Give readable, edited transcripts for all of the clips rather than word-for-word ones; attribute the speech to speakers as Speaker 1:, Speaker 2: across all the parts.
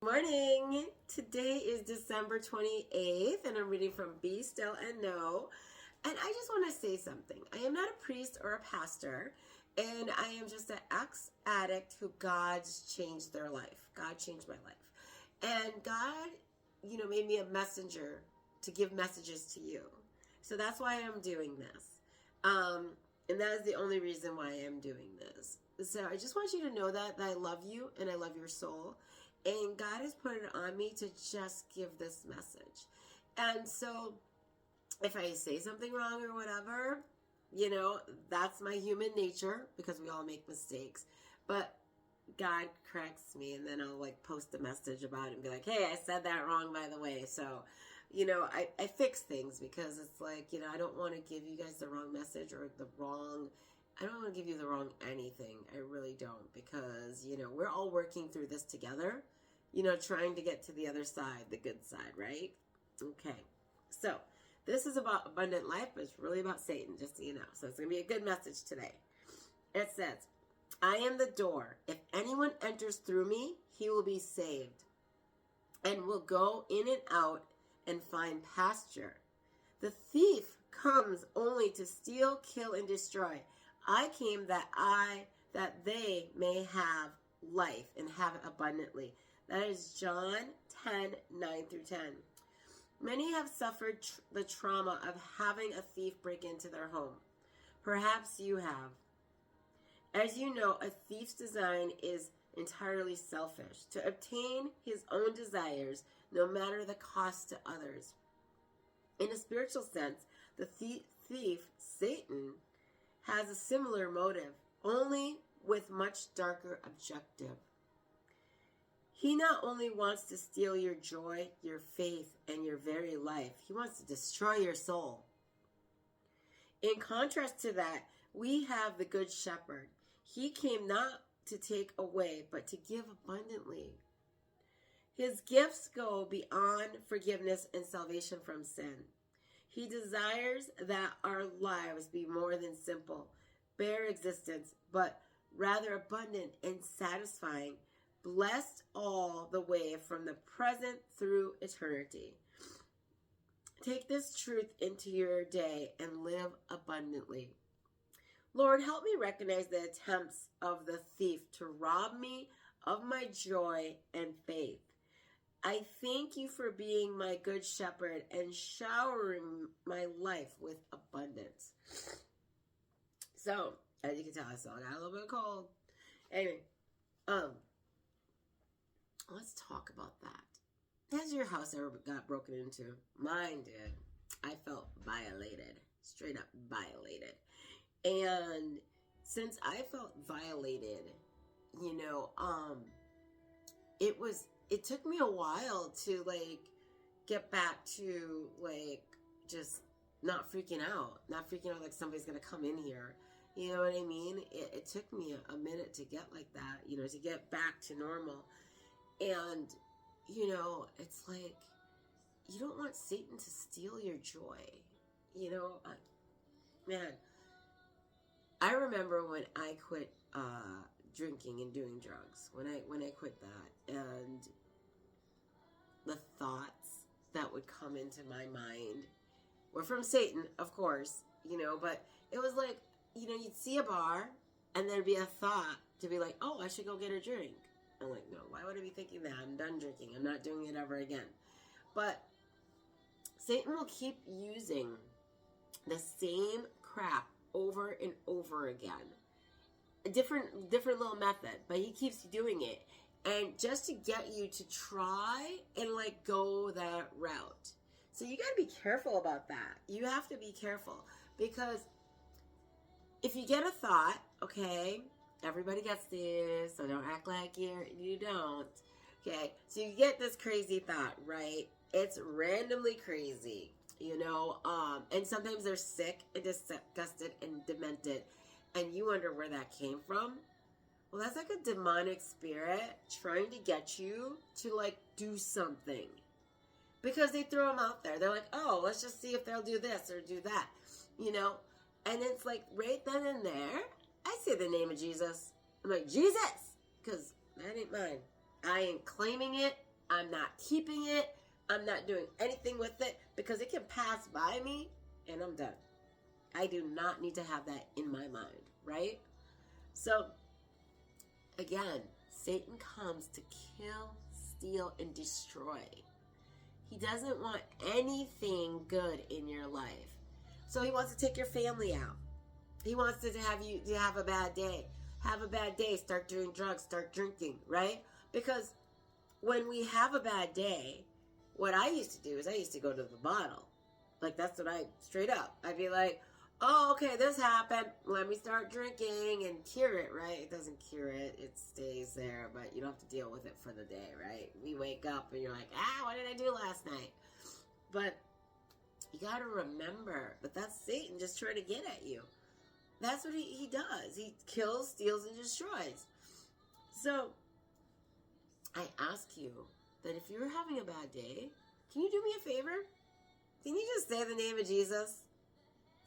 Speaker 1: Morning. Today is December 28th, and I'm reading from Be Still and Know. And I just want to say something. I am not a priest or a pastor, and I am just an ex addict who God's changed their life. God changed my life. And God, made me a messenger to give messages to you. So that's why I'm doing this. And that is the only reason why I am doing this. So I just want you to know that I love you and I love your soul. And God has put it on me to just give this message. And so if I say something wrong or whatever, that's my human nature because we all make mistakes. But God corrects me, and then I'll post a message about it and be like, hey, I said that wrong, by the way. So, I fix things because it's I don't want to give you guys the wrong message or I don't want to give you the wrong anything. I really don't, because, we're all working through this together, trying to get to the other side, the good side, right? Okay. So this is about abundant life, but it's really about Satan, just so you know. So it's going to be a good message today. It says, I am the door. If anyone enters through me, he will be saved and will go in and out and find pasture. The thief comes only to steal, kill, and destroy. I came that they may have life and have it abundantly. That is John 10:9-10. Many have suffered the trauma of having a thief break into their home. Perhaps you have. As you know, a thief's design is entirely selfish, to obtain his own desires, no matter the cost to others. In a spiritual sense, the thief, Satan, has a similar motive, only with much darker objective. He not only wants to steal your joy, your faith, and your very life, he wants to destroy your soul. In contrast to that, we have the Good Shepherd. He came not to take away, but to give abundantly. His gifts go beyond forgiveness and salvation from sin. He desires that our lives be more than simple, bare existence, but rather abundant and satisfying, blessed all the way from the present through eternity. Take this truth into your day and live abundantly. Lord, help me recognize the attempts of the thief to rob me of my joy and faith. I thank you for being my good shepherd and showering my life with abundance. So, as you can tell, I still got a little bit of cold. Anyway, let's talk about that. Has your house ever got broken into? Mine did. I felt violated, straight up violated. And since I felt violated, it took me a while to get back to just not freaking out like somebody's gonna come in here. You know what I mean? It took me a minute to get like that, to get back to normal. And it's like, you don't want Satan to steal your joy. Man, I remember when I quit drinking and doing drugs, when I quit that, and the thoughts that would come into my mind were from Satan, of course, but it was like, you'd see a bar and there'd be a thought to be like, oh, I should go get a drink. I'm like, no, why would I be thinking that? I'm done drinking. I'm not doing it ever again. But Satan will keep using the same crap over and over again. A different little method, but he keeps doing it. And just to get you to try and go that route. So you got to be careful about that. You have to be careful, because if you get a thought, okay, everybody gets this, so don't act like you don't. Okay, so you get this crazy thought, right? It's randomly crazy, and sometimes they're sick and disgusted and demented, and you wonder where that came from. Well, that's like a demonic spirit trying to get you to do something, because they throw them out there. They're like, oh, let's just see if they'll do this or do that, and it's right then and there, I say the name of Jesus. I'm like, Jesus, because that ain't mine. I ain't claiming it. I'm not keeping it. I'm not doing anything with it because it can pass by me and I'm done. I do not need to have that in my mind, right? So, again, Satan comes to kill, steal, and destroy. He doesn't want anything good in your life. So he wants to take your family out. He wants to have you to have a bad day. Have a bad day, start doing drugs, start drinking, right? Because when we have a bad day, what I used to do is I used to go to the bottle. Like, that's what straight up. I'd be like, oh, okay, this happened. Let me start drinking and cure it, right? It doesn't cure it. It stays there, but you don't have to deal with it for the day, right? We wake up and you're like, what did I do last night? But you got to remember that that's Satan just trying to get at you. That's what he does. He kills, steals, and destroys. So I ask you that if you're having a bad day, can you do me a favor? Can you just say the name of Jesus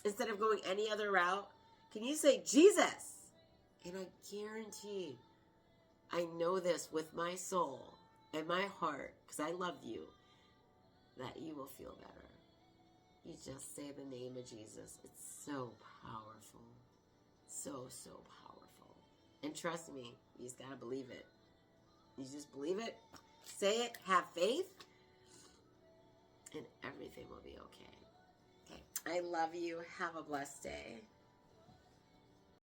Speaker 1: instead of going any other route? Can you say Jesus? And I guarantee, I know this with my soul and my heart, because I love you, that you will feel better. You just say the name of Jesus. It's so powerful. So, so powerful. And trust me, you just got to believe it. You just believe it, say it, have faith, and everything will be okay. Okay, I love you. Have a blessed day.